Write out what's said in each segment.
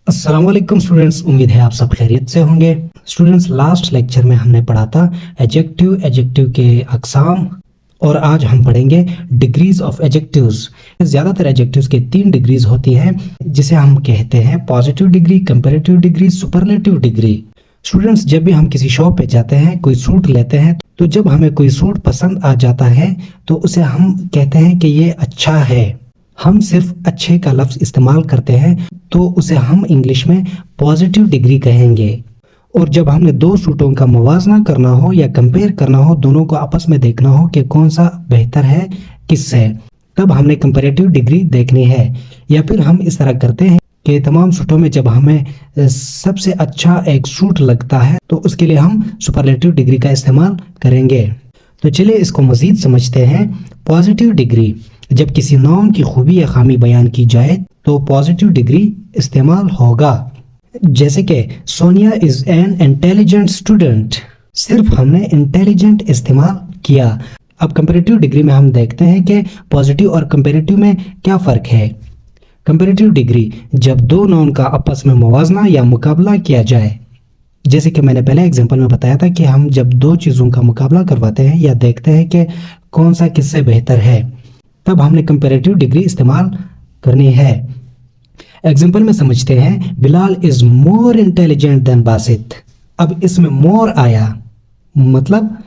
अस्सलाम वालेकुम स्टूडेंट्स, उम्मीद है आप सब खैरियत से होंगे। स्टूडेंट्स, लास्ट लेक्चर में हमने पढ़ा था एडजेक्टिव के अकसाम और आज हम पढ़ेंगे डिग्रीज ऑफ एडजेक्टिव्स। ज़्यादातर एडजेक्टिव्स के 3 डिग्रीज होती हैं जिसे हम कहते हैं positive degree, comparative degree, superlative degree. Students, जब भी हम किसी शॉप पे जाते हैं, कोई सूट लेते हैं, तो जब हमें कोई सूट पसंद आ जाता है तो उसे हम कहते हैं कि ये अच्छा है। हम सिर्फ अच्छे का लफ्ज़ इस्तेमाल करते हैं तो उसे हम इंग्लिश में पॉजिटिव डिग्री कहेंगे। और जब हमने 2 सूटों का मुवाजना करना हो या कंपेयर करना हो, दोनों को आपस में देखना हो कि कौन सा बेहतर है किससे, तब हमने कंपैरेटिव डिग्री देखनी है। या फिर हम इस तरह करते हैं कि तमाम सूटों में जब हमें सबसे अच्छा एक सूट लगता है तो उसके लिए हम सुपरलेटिव डिग्री का इस्तेमाल करेंगे। तो चलिए इसको मज़ीद समझते हैं। पॉजिटिव डिग्री, जब किसी नाउन की खूबी या खामी बयान की जाए तो पॉजिटिव डिग्री इस्तेमाल होगा। जैसे कि Sonia is an intelligent student, सिर्फ हमने इंटेलिजेंट इस्तेमाल किया। अब कंपैरेटिव डिग्री में हम देखते हैं कि पॉजिटिव और कंपैरेटिव में क्या फ़र्क है। कंपैरेटिव डिग्री, जब 2 नाउन का आपस में मुवाजना या मुकाबला किया जाए, जैसे कि मैंने पहले एग्जांपल में बताया था कि हम जब 2 चीज़ों का मुकाबला करवाते हैं या देखते हैं कि कौन सा किससे बेहतर है, तब हमने कंपैरेटिव डिग्री इस्तेमाल करनी है। एग्जांपल में समझते हैं, Bilal is more intelligent then Basit. अब इसमें मोर आया, मतलब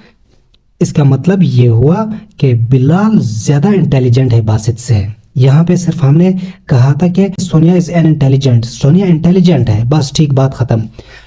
इसका मतलब ये हुआ कि बिलाल ज़्यादा इंटेलिजेंट है बासित से। यहाँ पे सिर्फ हमने कहा था कि Sonia is an intelligent, Sonia intelligent है, बस ठीक, बात खत्म।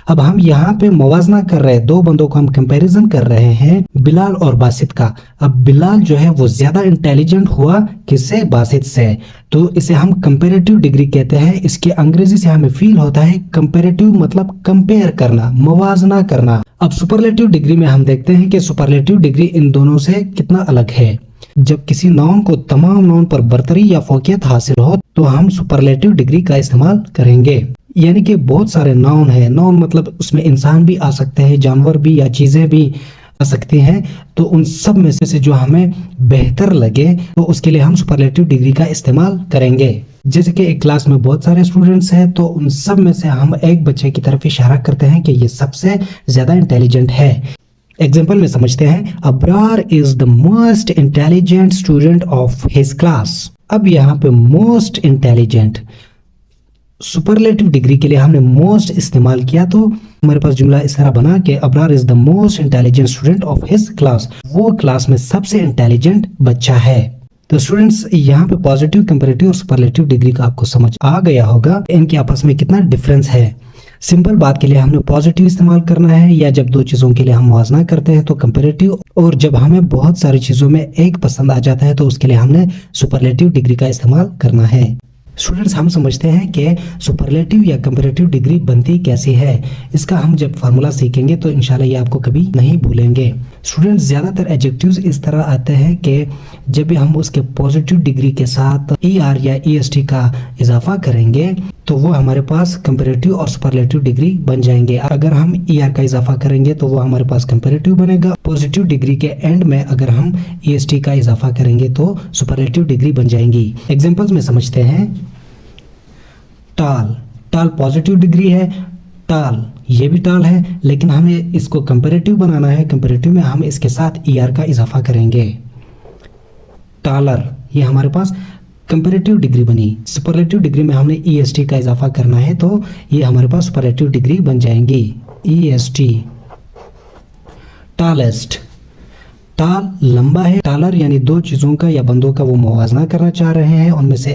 अब हम यहाँ पे मुवाजना कर रहे हैं, 2 बंदों को हम कंपैरिजन कर रहे हैं, बिलाल और बासित का। अब बिलाल जो है वो ज्यादा इंटेलिजेंट हुआ किससे? बासित से। तो इसे हम कंपैरेटिव डिग्री कहते हैं। इसके अंग्रेजी से हमें फील होता है कंपैरेटिव, मतलब कंपेयर करना, मुवाजना करना। अब सुपरलेटिव डिग्री में हम देखते हैं कि सुपरलेटिव डिग्री इन दोनों से कितना अलग है। जब किसी नाउन को तमाम नाउन पर बर्तरी या फौकियत हासिल हो तो हम सुपरलेटिव डिग्री का इस्तेमाल करेंगे। यानी कि बहुत सारे नाउन है, नाउन मतलब उसमें इंसान भी आ सकते हैं, जानवर भी या चीजें भी आ सकती हैं, तो उन सब में से जो हमें बेहतर लगे तो उसके लिए हम सुपरलेटिव डिग्री का इस्तेमाल करेंगे। जैसे कि एक क्लास में बहुत सारे स्टूडेंट्स हैं तो उन सब में से हम एक बच्चे की तरफ इशारा करते हैं कि ये सबसे ज्यादा इंटेलिजेंट है। एग्जाम्पल में समझते हैं, Abrar is the most intelligent student of his class. अब यहाँ पे मोस्ट इंटेलिजेंट, सुपरलेटिव डिग्री के लिए हमने मोस्ट इस्तेमाल किया तो हमारे पास जुमला इस तरह बना कि Abrar is the most intelligent student of his class, वो क्लास में सबसे इंटेलिजेंट बच्चा है। तो स्टूडेंट्स, यहाँ पे पॉजिटिव, कंपैरेटिव और सुपरलेटिव डिग्री का आपको समझ आ गया होगा इनके आपस में कितना डिफरेंस है। सिंपल बात के लिए हमने पॉजिटिव इस्तेमाल करना है, या जब 2 चीज़ों के लिए हम मुवाजना करते हैं तो कंपैरेटिव, और जब हमें बहुत सारी चीज़ों में एक पसंद आ जाता है तो उसके लिए हमने सुपरलेटिव डिग्री का इस्तेमाल करना है। स्टूडेंट्स, हम समझते हैं कि सुपरलेटिव या कंपैरेटिव डिग्री बनती कैसी है। इसका हम जब फार्मूला सीखेंगे तो इंशाल्लाह ये आपको कभी नहीं भूलेंगे। स्टूडेंट्स, ज़्यादातर एडजेक्टिव्स इस तरह आते हैं कि जब भी हम उसके पॉजिटिव डिग्री के साथ ER या EST का इजाफा करेंगे तो वो हमारे पास कंपैरेटिव और सुपरलेटिव डिग्री बन जाएंगे। अगर हम ER का इजाफा करेंगे तो वो हमारे पास कंपैरेटिव बनेगा। पॉजिटिव डिग्री के एंड में अगर हम EST का इजाफा करेंगे तो सुपरलेटिव डिग्री बन जाएंगी। एग्जांपल्स में समझते हैं, टाल, टाल पॉजिटिव डिग्री है, टाल ये भी टाल है, लेकिन हमें इसको कंपैरेटिव बनाना है। कंपैरेटिव में हम इसके साथ ER का इजाफा करेंगे। टालर, ये हमारे पास कंपैरेटिव डिग्री बनी। सुपरलेटिव डिग्री में हमने EST का इजाफा करना है तो ये हमारे पास सुपरलेटिव डिग्री बन जाएंगी, EST। टालेस्ट, टाल लंबा है, टालर यानी 2 चीज़ों का या बंदों का वो मुवाजना करना चाह रहे हैं, उनमें से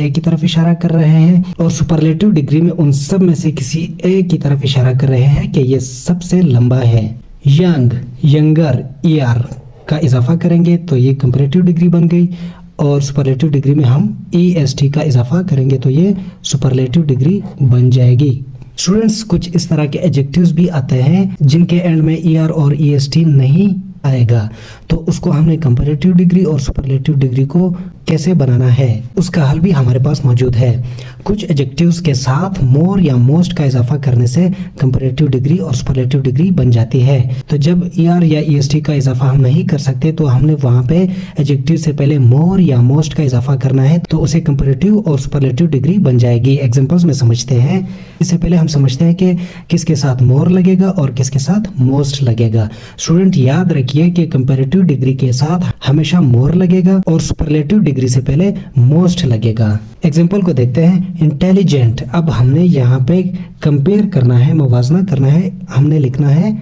एक की तरफ इशारा कर रहे हैं, और सुपरलेटिव डिग्री में उन सब में से किसी एक की तरफ इशारा कर रहे हैं कि ये सबसे लंबा है। यंग, यंगर, ER का इजाफा करेंगे तो ये कंपैरेटिव डिग्री बन गई, और सुपरलेटिव डिग्री में हम EST का इजाफा करेंगे तो ये सुपरलेटिव डिग्री बन जाएगी। स्टूडेंट्स, कुछ इस तरह के एडजेक्टिव्स भी आते हैं जिनके एंड में ER और EST नहीं आएगा, तो उसको हमने कंपैरेटिव डिग्री और सुपरलेटिव डिग्री को कैसे बनाना है उसका हल भी हमारे पास मौजूद है। कुछ एडजेक्टिव्स के साथ मोर या मोस्ट का इजाफा करने से कंपैरेटिव डिग्री और सुपरलेटिव डिग्री बन जाती है। तो जब er या est का इजाफा हम नहीं कर सकते तो हमने वहां पे एडजेक्टिव से पहले मोर या मोस्ट का इजाफा करना है, तो उसे कंपैरेटिव और सुपरलेटिव डिग्री बन जाएगी। एग्जांपल्स में समझते हैं। इससे पहले हम समझते हैं कि किसके साथ मोर लगेगा और किसके साथ मोस्ट लगेगा। स्टूडेंट याद रखिए कि कंपैरेटिव डिग्री के साथ हमेशा मोर लगेगा और सुपरलेटिव डिग्री से पहले मोस्ट लगेगा। एग्जाम्पल को देखते हैं। इंटेलिजेंट, अब हमने यहाँ पे कंपेयर करना है, मुवाजना करना है, हमने लिखना है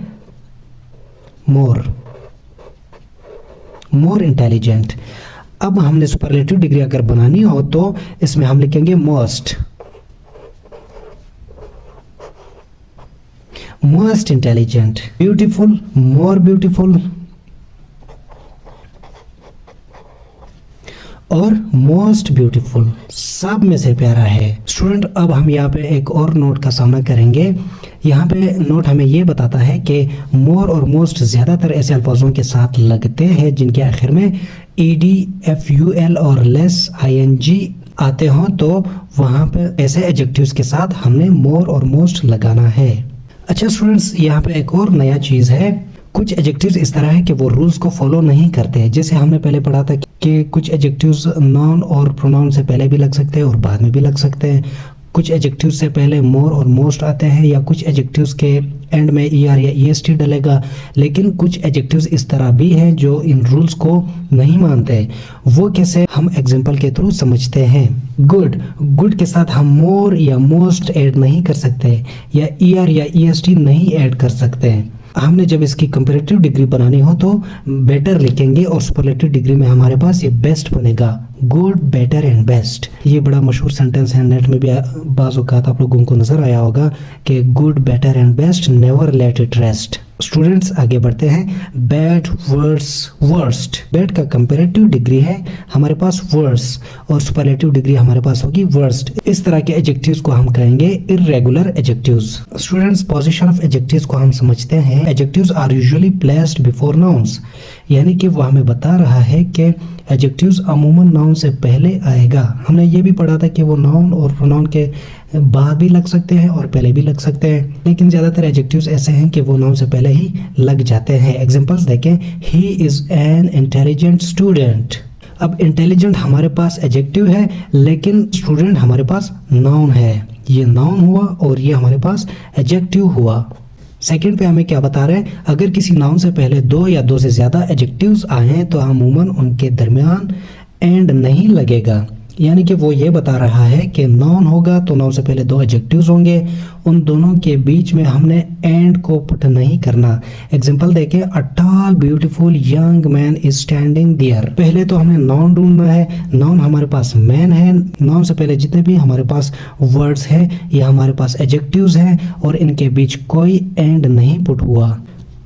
मोर इंटेलिजेंट। अब हमने सुपरलेटिव डिग्री अगर बनानी हो तो इसमें हम लिखेंगे most intelligent. Beautiful, more beautiful और मोस्ट ब्यूटीफुल, सब में से प्यारा है। स्टूडेंट अब हम यहाँ पे एक और नोट का सामना करेंगे। यहाँ पे नोट हमें ये बताता है कि मोर और मोस्ट ज़्यादातर ऐसे अल्फाजों के साथ लगते हैं जिनके आखिर में ed, ful और लेस ing आते हों, तो वहाँ पे ऐसे एडजेक्टिव्स के साथ हमने मोर और मोस्ट लगाना है। अच्छा स्टूडेंट्स, यहाँ पे एक और नया चीज़ है। कुछ एडजेक्टिव्स इस तरह है कि वो रूल्स को फॉलो नहीं करते। जैसे हमने पहले पढ़ा था कि कुछ एडजेक्टिव्स नाउन और प्रोनाउन से पहले भी लग सकते हैं और बाद में भी लग सकते हैं। कुछ एडजेक्टिव्स से पहले मोर और मोस्ट आते हैं, या कुछ एडजेक्टिव्स के एंड में er या est डलेगा। लेकिन कुछ एडजेक्टिव्स इस तरह भी हैं जो इन रूल्स को नहीं मानते। वो कैसे, हम एग्जांपल के थ्रू समझते हैं। गुड के साथ हम मोर या मोस्ट ऐड नहीं कर सकते, या er या est नहीं ऐड कर सकते। हमने जब इसकी कंपैरेटिव डिग्री बनानी हो तो बेटर लिखेंगे और सुपरलेटिव डिग्री में हमारे पास ये बेस्ट बनेगा। गुड, बेटर एंड बेस्ट, ये बड़ा मशहूर सेंटेंस है। नेट में भी बाज़ औक़ात आप लोगों को नजर आया होगा कि good, better and best, never let it rest. Students आगे बढ़ते हैं। Bad, worse, worst. बैड का कंपैरेटिव डिग्री है हमारे पास वर्स और सुपरलेटिव डिग्री हमारे पास होगी वर्स्ट। इस तरह के एडजेक्टिव्स को हम कहेंगे irregular adjectives. Students position of adjectives को हम समझते हैं। Adjectives are usually placed before nouns, यानी कि वो हमें बता रहा है कि एडजेक्टिव्स अमूमन नाउन से पहले आएगा। हमने ये भी पढ़ा था कि वो नाउन और प्रोनाउन के बाद भी लग सकते हैं और पहले भी लग सकते हैं, लेकिन ज़्यादातर एडजेक्टिव्स ऐसे हैं कि वो नाउन से पहले ही लग जाते हैं। एग्जांपल्स देखें। He is an intelligent student. अब इंटेलिजेंट हमारे पास एडजेक्टिव है, लेकिन स्टूडेंट हमारे पास नाउन है। ये नाउन हुआ और ये हमारे पास एडजेक्टिव हुआ। सेकंड पे हमें क्या बता रहे हैं, अगर किसी नाउन से पहले दो या दो से ज़्यादा एडजेक्टिव्स आए तो अमूमन उनके दरमियान एंड नहीं लगेगा। यानी कि वो ये बता रहा है कि नाउन होगा तो नाउन से पहले दो एडजेक्टिव्स होंगे, उन दोनों के बीच में हमने एंड को पुट नहीं करना। एग्जांपल देखें। A tall beautiful young man is standing there. पहले तो हमने नाउन ढूंढना है। नाउन हमारे पास मैन है। नाउन से पहले जितने भी हमारे पास वर्ड्स है या हमारे पास एडजेक्टिव्स हैं और इनके बीच कोई एंड नहीं पुट हुआ।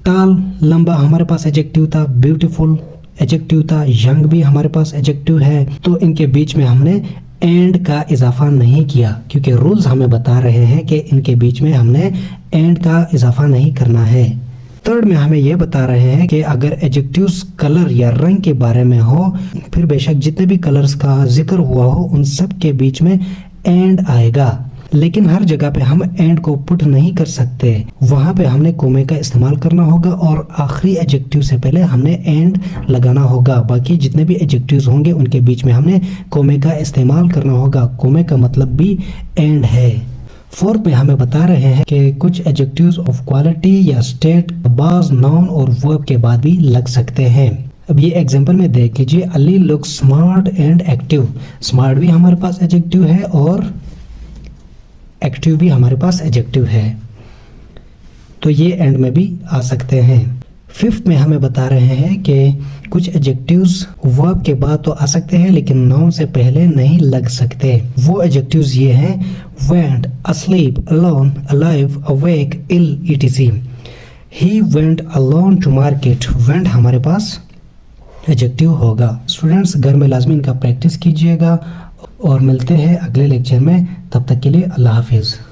टॉल लंबा हमारे पास एडजेक्टिव था, ब्यूटीफुल एडजेक्टिव था, यंग भी हमारे पास एडजेक्टिव है, तो इनके बीच में हमने एंड का इजाफा नहीं किया क्योंकि रूल्स हमें बता रहे हैं कि इनके बीच में हमने एंड का इजाफा नहीं करना है। थर्ड में हमें यह बता रहे हैं कि अगर एडजेक्टिव्स कलर या रंग के बारे में हो, फिर बेशक जितने भी कलर्स का जिक्र हुआ हो उन सब के बीच में एंड आएगा, लेकिन हर जगह पे हम एंड को पुट नहीं कर सकते। वहां पे हमने कोमे का इस्तेमाल करना होगा और आखिरी एडजेक्टिव से पहले हमने एंड लगाना होगा। बाकी जितने भी एडजेक्टिव्स होंगे उनके बीच में हमने कोमे का इस्तेमाल करना होगा। कोमे का मतलब भी एंड है। फोर्थ में हमें बता रहे हैं कि कुछ एडजेक्टिव्स ऑफ क्वालिटी या स्टेट बाज नाउन और वर्ब के बाद भी लग सकते हैं। अब ये एग्जांपल में देख लीजिए। Ali look smart and active. Smart भी हमारे पास एडजेक्टिव है और एक्टिव भी हमारे पास एडजेक्टिव है, तो ये एंड में भी आ सकते हैं। फिफ्थ में हमें बता रहे हैं कि कुछ एडजेक्टिव्स वर्ब के बाद तो आ सकते हैं लेकिन नाउन से पहले नहीं लग सकते। वो एडजेक्टिव्स ये हैं went, asleep, alone, alive, awake, ill, etc. He went alone to market. went हमारे पास एडजेक्टिव होगा। स्टूडेंट्स घर में लाजमी इनका प्रैक्टिस कीजिएगा और मिलते हैं अगले लेक्चर में। तब तक के लिए अल्लाह हाफिज़।